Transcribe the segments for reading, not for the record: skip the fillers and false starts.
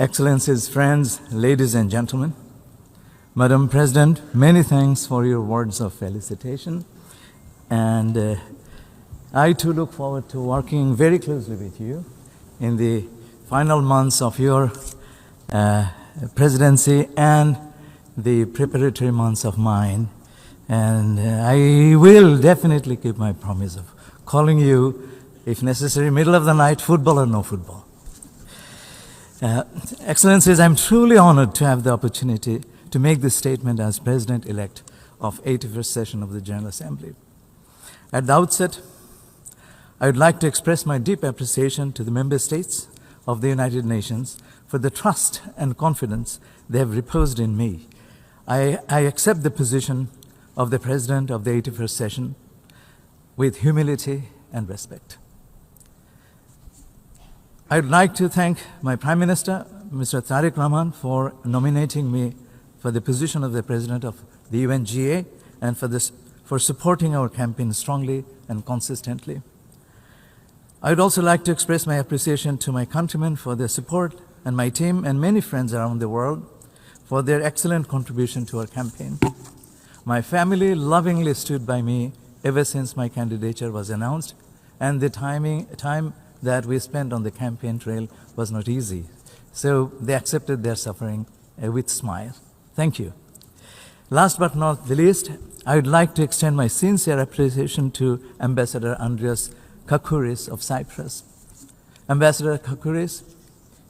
Excellencies, friends, ladies and gentlemen, Madam President, many thanks for your words of felicitation. And I too look forward to working very closely with you in the final months of your presidency and the preparatory months of mine. And I will definitely keep my promise of calling you, if necessary, middle of the night, football or no football. Excellencies, I'm truly honored to have the opportunity to make this statement as President-elect of 81st session of the General Assembly. At the outset, I would like to express my deep appreciation to the member states of the United Nations for the trust and confidence they have reposed in me. I accept the position of the President of the 81st session with humility and respect. I would like to thank my Prime Minister, Mr. Tariq Rahman, for nominating me for the position of the President of the UNGA and for supporting our campaign strongly and consistently. I would also like to express my appreciation to my countrymen for their support and my team and many friends around the world for their excellent contribution to our campaign. My family lovingly stood by me ever since my candidature was announced, and the time that we spent on the campaign trail was not easy. So they accepted their suffering with smile. Thank you. Last but not the least, I would like to extend my sincere appreciation to Ambassador Andreas Kakouris of Cyprus. Ambassador Kakouris,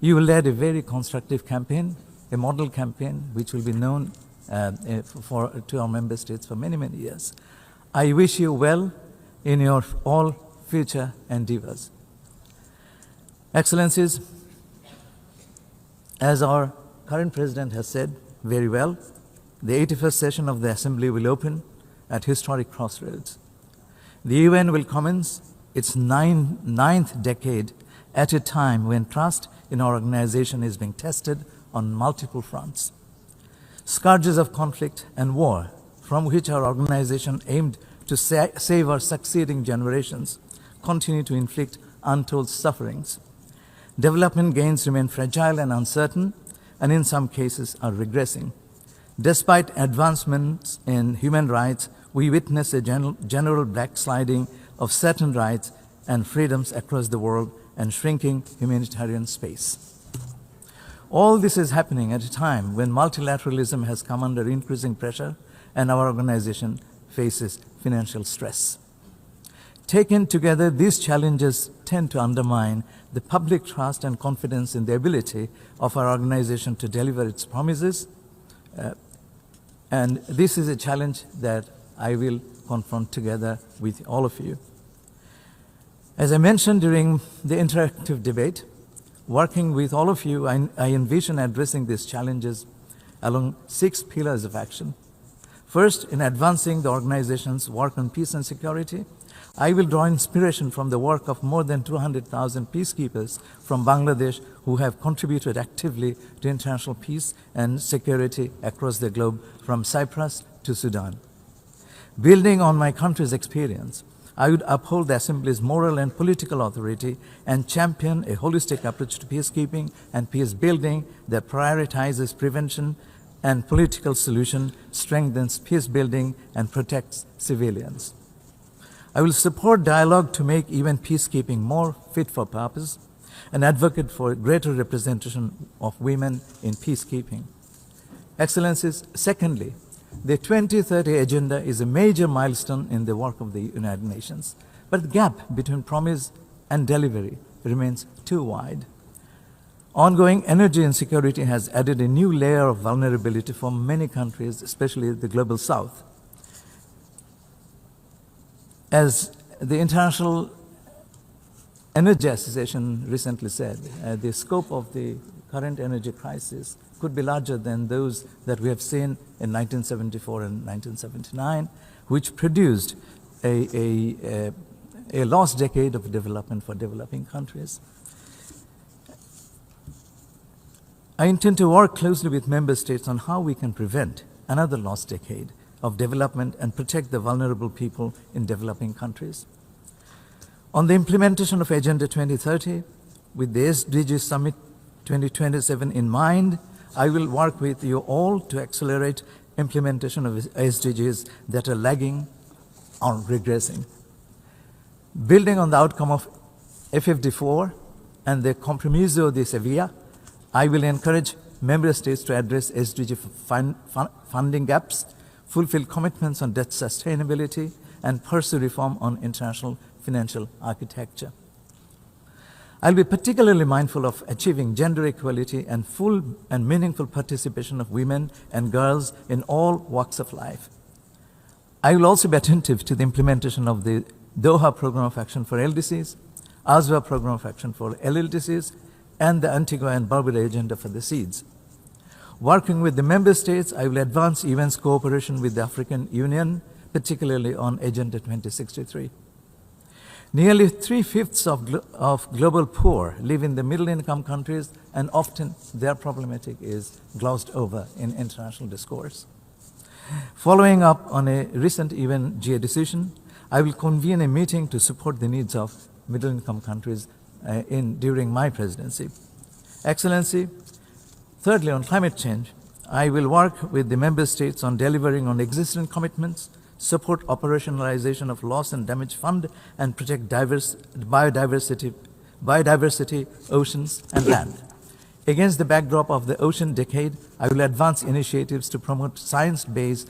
you led a very constructive campaign, a model campaign which will be known to our member states for many, many years. I wish you well in your all future endeavors. Excellencies, as our current President has said very well, the 81st session of the Assembly will open at historic crossroads. The UN will commence its ninth decade at a time when trust in our organization is being tested on multiple fronts. Scourges of conflict and war, from which our organization aimed to save our succeeding generations, continue to inflict untold sufferings. Development gains remain fragile and uncertain, and in some cases are regressing. Despite advancements in human rights, we witness a general backsliding of certain rights and freedoms across the world and shrinking humanitarian space. All this is happening at a time when multilateralism has come under increasing pressure and our organization faces financial stress. Taken together, these challenges tend to undermine the public trust and confidence in the ability of our organization to deliver its promises. And this is a challenge that I will confront together with all of you. As I mentioned during the interactive debate, working with all of you, I envision addressing these challenges along 6 pillars of action. First, in advancing the organization's work on peace and security, I will draw inspiration from the work of more than 200,000 peacekeepers from Bangladesh who have contributed actively to international peace and security across the globe, from Cyprus to Sudan. Building on my country's experience, I would uphold the Assembly's moral and political authority and champion a holistic approach to peacekeeping and peace building that prioritizes prevention and political solution, strengthens peace building, and protects civilians. I will support dialogue to make even peacekeeping more fit for purpose and advocate for greater representation of women in peacekeeping. Excellencies, secondly, the 2030 Agenda is a major milestone in the work of the United Nations, but the gap between promise and delivery remains too wide. Ongoing energy insecurity has added a new layer of vulnerability for many countries, especially the Global South. As the International Energy Association recently said, the scope of the current energy crisis could be larger than those that we have seen in 1974 and 1979, which produced a lost decade of development for developing countries. I intend to work closely with member states on how we can prevent another lost decade of development and protect the vulnerable people in developing countries. On the implementation of Agenda 2030, with the SDG Summit 2027 in mind, I will work with you all to accelerate implementation of SDGs that are lagging or regressing. Building on the outcome of FFD4 and the Compromiso de Sevilla, I will encourage member states to address SDG funding gaps, fulfill commitments on debt sustainability, and pursue reform on international financial architecture. I'll be particularly mindful of achieving gender equality and full and meaningful participation of women and girls in all walks of life. I will also be attentive to the implementation of the Doha Program of Action for LDCs, ASWA Program of Action for LLDCs, and the Antigua and Barbuda Agenda for the Seeds. Working with the member states, I will advance UN's cooperation with the African Union, particularly on Agenda 2063. Nearly 3/5 of global poor live in the middle-income countries, and often their problematic is glossed over in international discourse. Following up on a recent UNGA decision, I will convene a meeting to support the needs of middle-income countries during my presidency. Excellency, thirdly, on climate change, I will work with the member states on delivering on existing commitments, support operationalization of loss and damage fund, and protect biodiversity, oceans, and land. Against the backdrop of the ocean decade, I will advance initiatives to promote science-based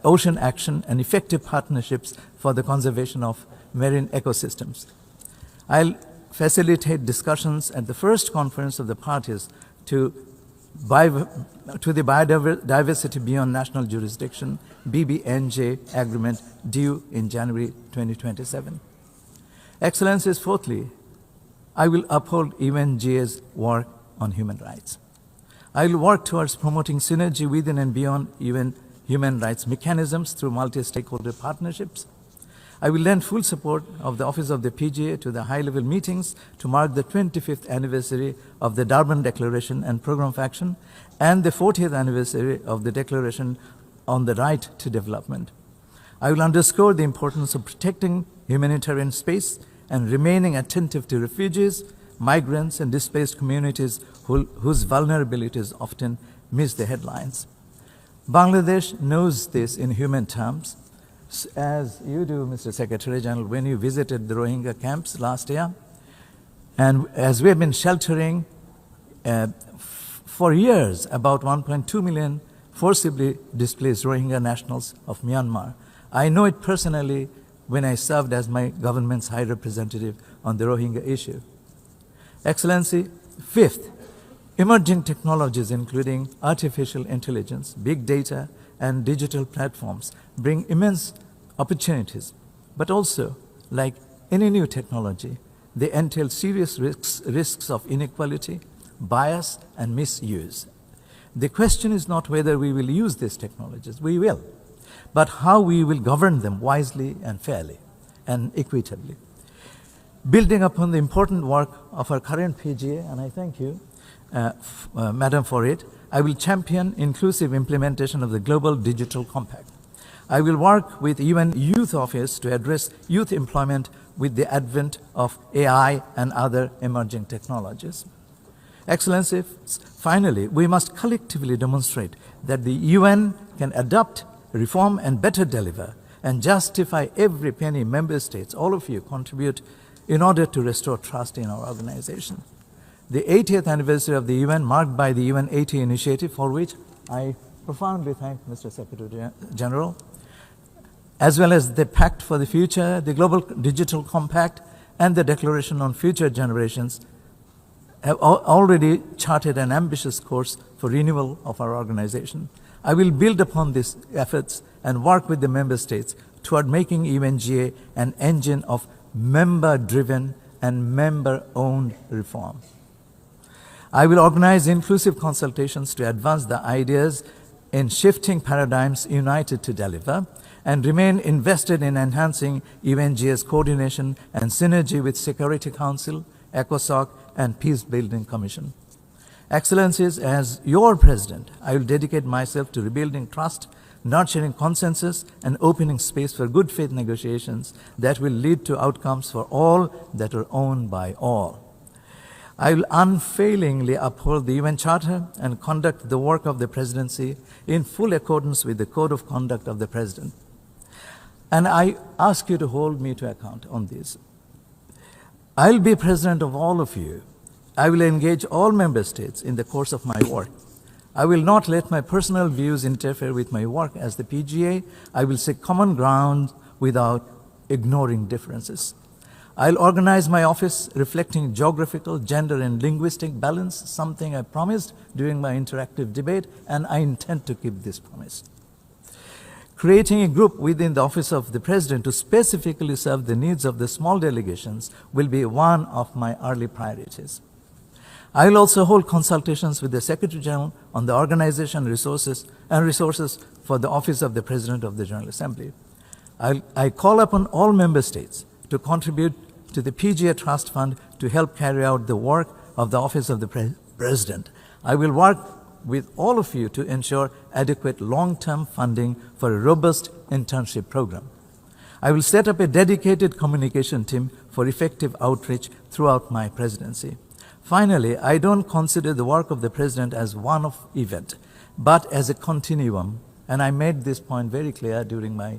ocean action and effective partnerships for the conservation of marine ecosystems. I'll facilitate discussions at the first conference of the parties to the Biodiversity Beyond National Jurisdiction BBNJ agreement due in January 2027. Excellencies, fourthly, I will uphold UNGA's work on human rights. I will work towards promoting synergy within and beyond UN human rights mechanisms through multi-stakeholder partnerships. I will lend full support of the Office of the PGA to the high-level meetings to mark the 25th anniversary of the Durban Declaration and Program of Action and the 40th anniversary of the Declaration on the Right to Development. I will underscore the importance of protecting humanitarian space and remaining attentive to refugees, migrants, and displaced communities whose vulnerabilities often miss the headlines. Bangladesh knows this in human terms, as you do, Mr. Secretary General, when you visited the Rohingya camps last year. And as we have been sheltering for years about 1.2 million forcibly displaced Rohingya nationals of Myanmar. I know it personally when I served as my government's high representative on the Rohingya issue. Excellency, fifth, emerging technologies including artificial intelligence, big data, and digital platforms bring immense opportunities, but also, like any new technology, they entail serious risks of inequality, bias, and misuse. The question is not whether we will use these technologies, we will, but how we will govern them wisely and fairly and equitably. Building upon the important work of our current PGA, and I thank you, Madam, for it, I will champion inclusive implementation of the Global Digital Compact. I will work with UN Youth Office to address youth employment with the advent of AI and other emerging technologies. Excellency, finally, we must collectively demonstrate that the UN can adapt, reform, and better deliver, and justify every penny member states, all of you, contribute in order to restore trust in our organization. The 80th anniversary of the UN, marked by the UN 80 initiative, for which I profoundly thank Mr. Secretary General, as well as the Pact for the Future, the Global Digital Compact, and the Declaration on Future Generations, have already charted an ambitious course for renewal of our organization. I will build upon these efforts and work with the member states toward making UNGA an engine of member-driven and member-owned reform. I will organize inclusive consultations to advance the ideas in shifting paradigms united to deliver, and remain invested in enhancing UNGA's coordination and synergy with Security Council, ECOSOC, and Peace Building Commission. Excellencies, as your president, I will dedicate myself to rebuilding trust, nurturing consensus, and opening space for good faith negotiations that will lead to outcomes for all that are owned by all. I will unfailingly uphold the UN Charter and conduct the work of the Presidency in full accordance with the Code of Conduct of the President. And I ask you to hold me to account on this. I'll be President of all of you. I will engage all member states in the course of my work. I will not let my personal views interfere with my work as the PGA. I will seek common ground without ignoring differences. I'll organize my office reflecting geographical, gender, and linguistic balance, something I promised during my interactive debate, and I intend to keep this promise. Creating a group within the Office of the President to specifically serve the needs of the small delegations will be one of my early priorities. I will also hold consultations with the Secretary General on the organization, resources for the Office of the President of the General Assembly. I call upon all member states to contribute to the PGA Trust Fund to help carry out the work of the Office of the President. I will work with all of you to ensure adequate long-term funding for a robust internship program. I will set up a dedicated communication team for effective outreach throughout my presidency. Finally, I don't consider the work of the President as one-off event, but as a continuum, and I made this point very clear during my